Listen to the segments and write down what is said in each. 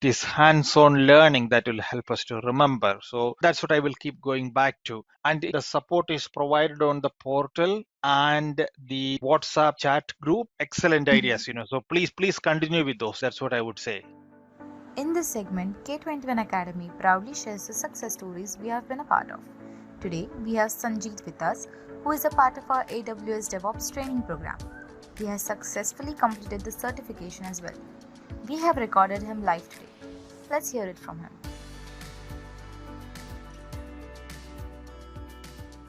It is hands-on learning that will help us to remember. So that's what I will keep going back to. And the support is provided on the portal and the WhatsApp chat group. Excellent ideas, So please continue with those. That's what I would say. In this segment, K21 Academy proudly shares the success stories we have been a part of. Today, we have Sanjit with us, who is a part of our AWS DevOps training program. He has successfully completed the certification as well. We have recorded him live today. Let's hear it from him.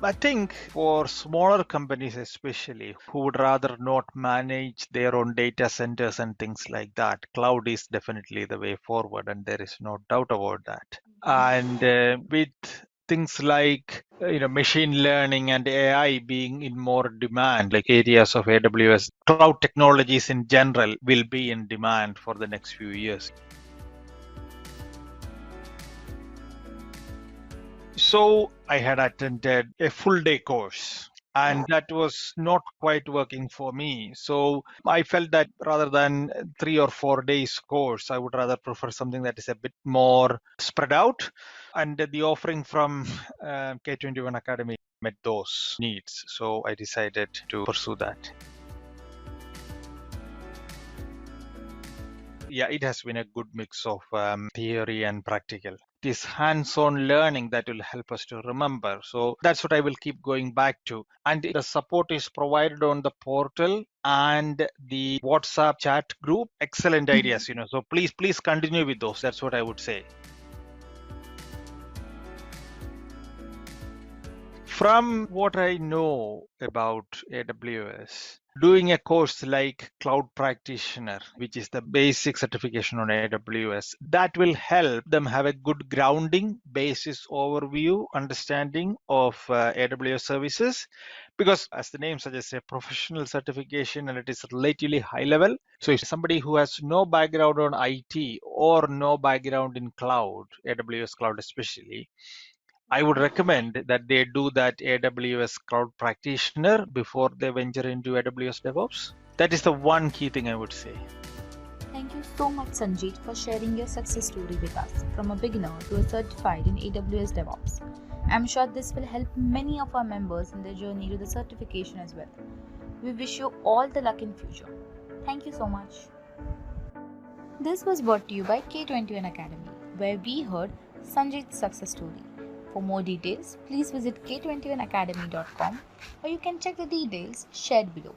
I think for smaller companies especially, who would rather not manage their own data centers and things like that, cloud is definitely the way forward, and there is no doubt about that. And with things like machine learning and AI being in more demand, like areas of AWS, cloud technologies in general will be in demand for the next few years. So I had attended a full day course, and that was not quite working for me. So I felt that rather than 3 or 4 days course, I would rather prefer something that is a bit more spread out. And the offering from K21 Academy met those needs. So I decided to pursue that. Yeah, it has been a good mix of theory and practical. It is hands-on learning that will help us to remember. So that's what I will keep going back to. And the support is provided on the portal and the WhatsApp chat group. Excellent ideas, So please continue with those. That's what I would say. From what I know about AWS, doing a course like Cloud Practitioner, which is the basic certification on AWS, that will help them have a good grounding, basis overview, understanding of AWS services. Because as the name suggests, a professional certification and it is relatively high level. So if somebody who has no background on IT or no background in cloud, AWS cloud especially, I would recommend that they do that AWS Cloud Practitioner before they venture into AWS DevOps. That is the one key thing I would say. Thank you so much, Sanjit, for sharing your success story with us, from a beginner to a certified in AWS DevOps. I'm sure this will help many of our members in their journey to the certification as well. We wish you all the luck in future. Thank you so much. This was brought to you by K21 Academy, where we heard Sanjit's success story. For more details, please visit k21academy.com, or you can check the details shared below.